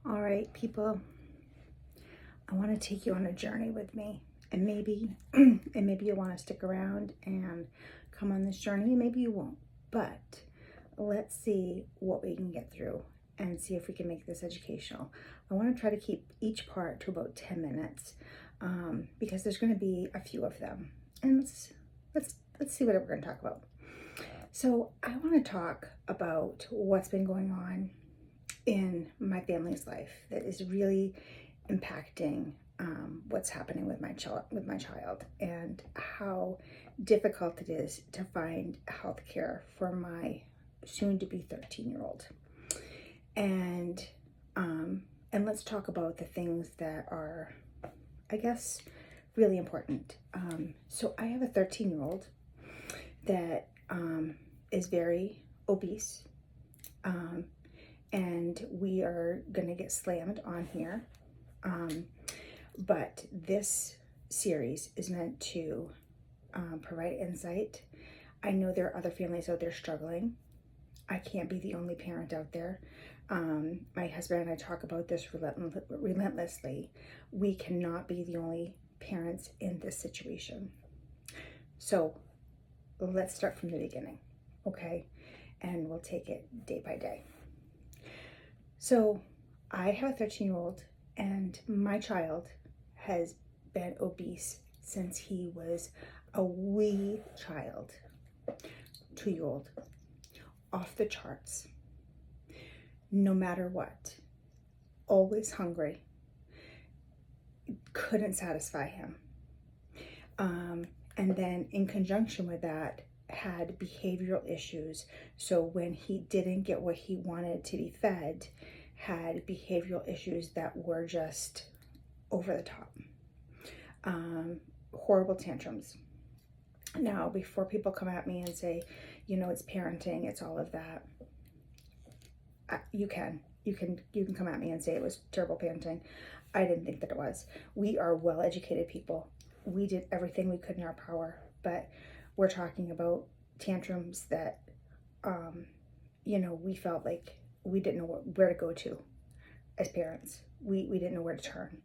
All right, people, I want to take you on a journey with me, and maybe you want to stick around and come on this journey, maybe you won't, but let's see what we can get through and see if we can make this educational. I want to try to keep each part to about 10 minutes because there's going to be a few of them, and let's see what we're going to talk about. So I want to talk about what's been going on in my family's life that is really impacting what's happening with my child, and how difficult it is to find health care for my soon-to-be 13-year-old. And let's talk about the things that are, I guess, really important. So I have a 13-year-old that is very obese. And we are going to get slammed on here. But this series is meant to provide insight. I know there are other families out there struggling. I can't be the only parent out there. My husband and I talk about this relentlessly. We cannot be the only parents in this situation. So let's start from the beginning, okay? And we'll take it day by day. So I have a 13-year-old, and my child has been obese since he was a wee child, 2-year-old, off the charts, no matter what, always hungry, couldn't satisfy him. And then in conjunction with that, had behavioral issues. So when he didn't get what he wanted to be fed, had behavioral issues that were just over the top. Horrible tantrums. Now, before people come at me and say, it's parenting, it's all of that, you can come at me and say it was terrible parenting. I didn't think that it was. We are well-educated people. We did everything we could in our power, but we're talking about tantrums that, we felt like we didn't know where to go to as parents. We didn't know where to turn.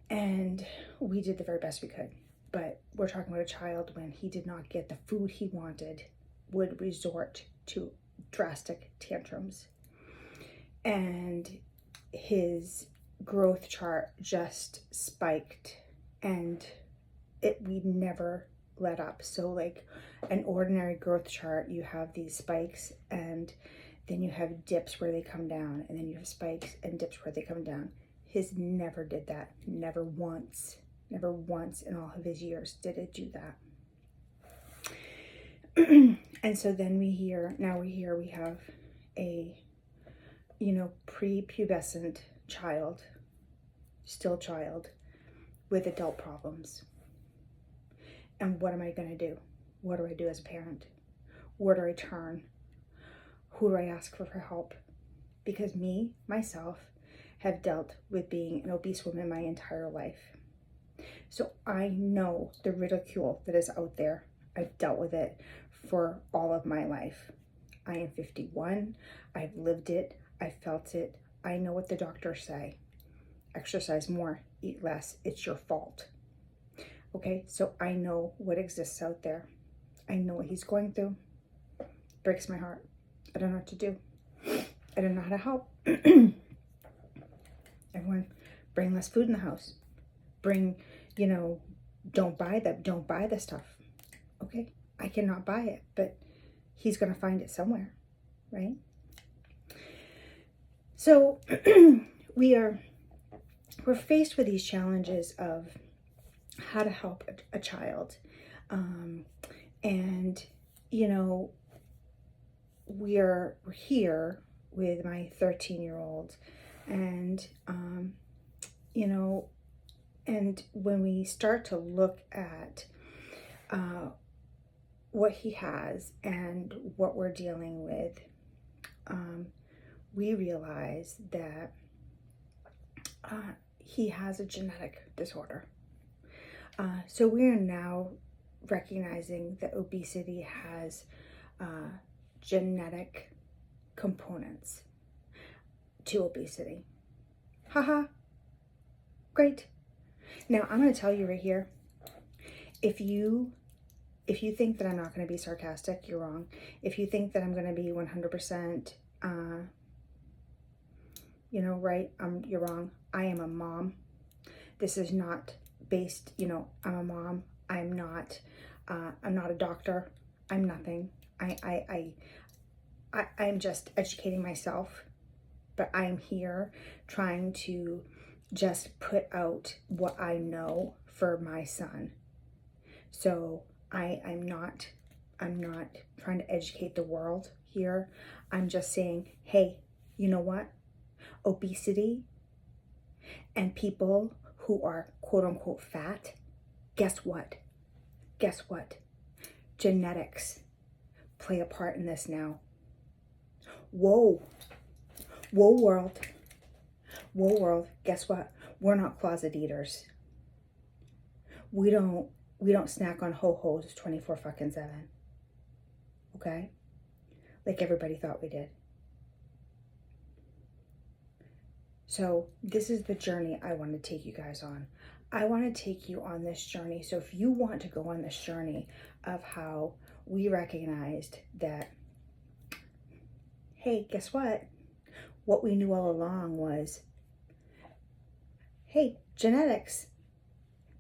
And we did the very best we could. But we're talking about a child, when he did not get the food he wanted, would resort to drastic tantrums. And his growth chart just spiked, and we never let up. So like an ordinary growth chart, you have these spikes, and then you have dips where they come down, and then you have spikes and dips where they come down. His never did that. Never once in all of his years did it do that. And so then we have a, prepubescent child, still child, with adult problems. And what am I going to do? What do I do as a parent? Where do I turn? Who do I ask for help? Because myself, have dealt with being an obese woman my entire life. So I know the ridicule that is out there. I've dealt with it for all of my life. I am 51. I've lived it. I felt it. I know what the doctors say. Exercise more, eat less. It's your fault. Okay, so I know what exists out there. I know what he's going through. Breaks my heart. I don't know what to do. I don't know how to help. Everyone, bring less food in the house. Bring, don't buy the stuff. Okay, I cannot buy it, but he's gonna find it somewhere, right? So we're faced with these challenges of how to help a child, and we're here with my 13-year-old, and and when we start to look at what he has and what we're dealing with, we realize that he has a genetic disorder. So we are now recognizing that obesity has genetic components. to obesity. Haha. Great. Now, I'm going to tell you right here, if you think that I'm not going to be sarcastic, you're wrong. If you think that I'm going to be 100%, right, you're wrong. I am a mom. This is not based, I'm a mom. I'm not a doctor. I'm nothing. I'm just educating myself, but I'm here trying to just put out what I know for my son. So I'm not trying to educate the world here. I'm just saying, hey, you know what? Obesity and people who are quote unquote fat, guess what? Guess what? Genetics play a part in this now. Whoa. Whoa, world. Whoa, world. Guess what? We're not closet eaters. We don't snack on ho-hos 24 fucking 7. Okay? Like everybody thought we did. So this is the journey I want to take you guys on. I want to take you on this journey. So if you want to go on this journey of how we recognized that, hey, guess what? What we knew all along was, hey, genetics.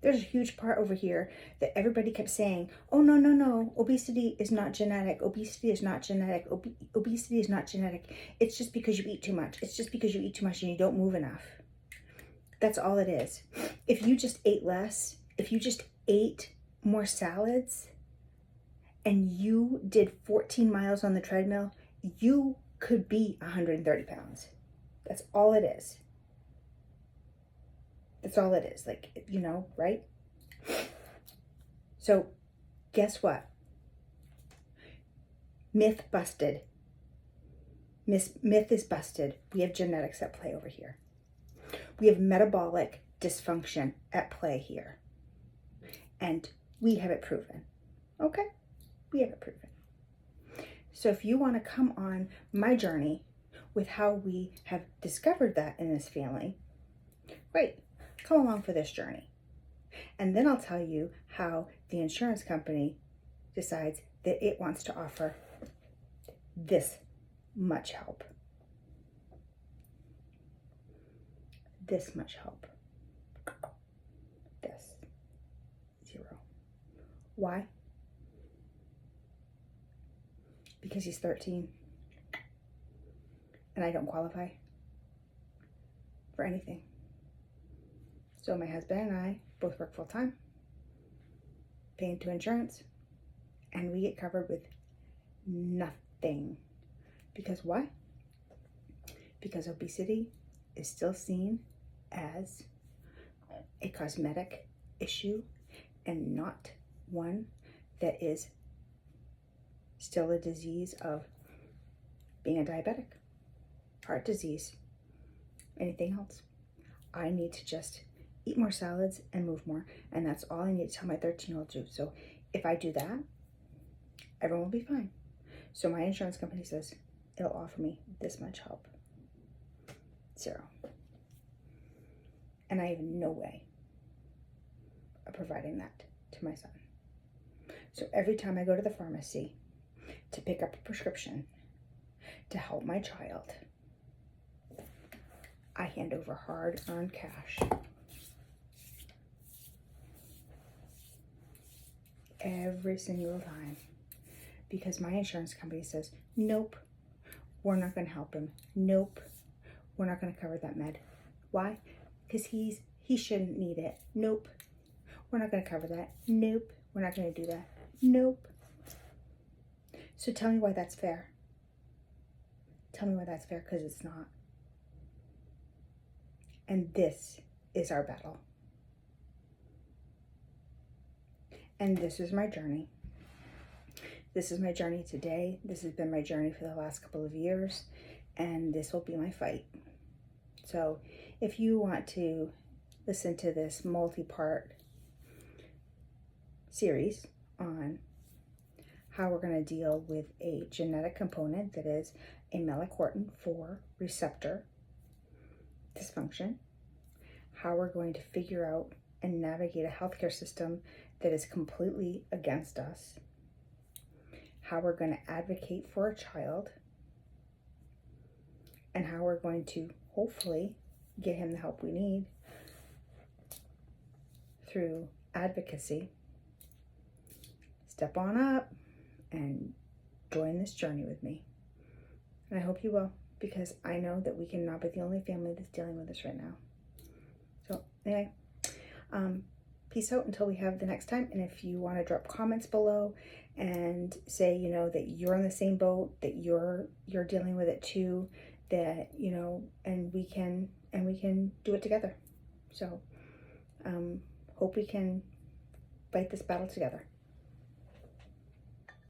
There's a huge part over here that everybody kept saying, oh, no, obesity is not genetic. Obesity is not genetic. Obesity is not genetic. It's just because you eat too much. It's just because you eat too much and you don't move enough. That's all it is. If you just ate less, if you just ate more salads and you did 14 miles on the treadmill, you could be 130 pounds. That's all it is. That's all it is. Like, right? So guess what? Myth busted. Myth is busted. We have genetics at play over here. We have metabolic dysfunction at play here. And we have it proven. Okay? We have it proven. So if you want to come on my journey with how we have discovered that in this family, great. Come along for this journey. And then I'll tell you how the insurance company decides that it wants to offer this much help. This much help. This. 0. Why? Because he's 13 and I don't qualify for anything. So my husband and I both work full time, pay into insurance, and we get covered with nothing. Because why? Because obesity is still seen as a cosmetic issue and not one that is still a disease of being a diabetic, heart disease, anything else. I need to just eat more salads and move more, and that's all I need to tell my 13-year-old to do. So if I do that, everyone will be fine. So my insurance company says it'll offer me this much help. 0. And I have no way of providing that to my son. So every time I go to the pharmacy to pick up a prescription to help my child, I hand over hard-earned cash. Every single time. Because my insurance company says, nope, we're not going to help him. Nope, we're not going to cover that med. Why? Because he shouldn't need it. Nope, we're not going to cover that. Nope, we're not going to do that. Nope. So tell me why that's fair. Tell me why that's fair, because it's not. And this is our battle. And this is my journey. This is my journey today. This has been my journey for the last couple of years. And this will be my fight. So if you want to listen to this multi-part series on how we're going to deal with a genetic component that is a melanocortin 4 receptor dysfunction, how we're going to figure out and navigate a healthcare system that is completely against us, how we're going to advocate for a child, and how we're going to hopefully get him the help we need through advocacy. Step on up and join this journey with me. And I hope you will, because I know that we cannot be the only family that's dealing with this right now. So anyway, peace out until we have the next time. And if you want to drop comments below and say, you know, that you're on the same boat, that you're dealing with it too, that, you know, and we can do it together. So hope we can fight this battle together.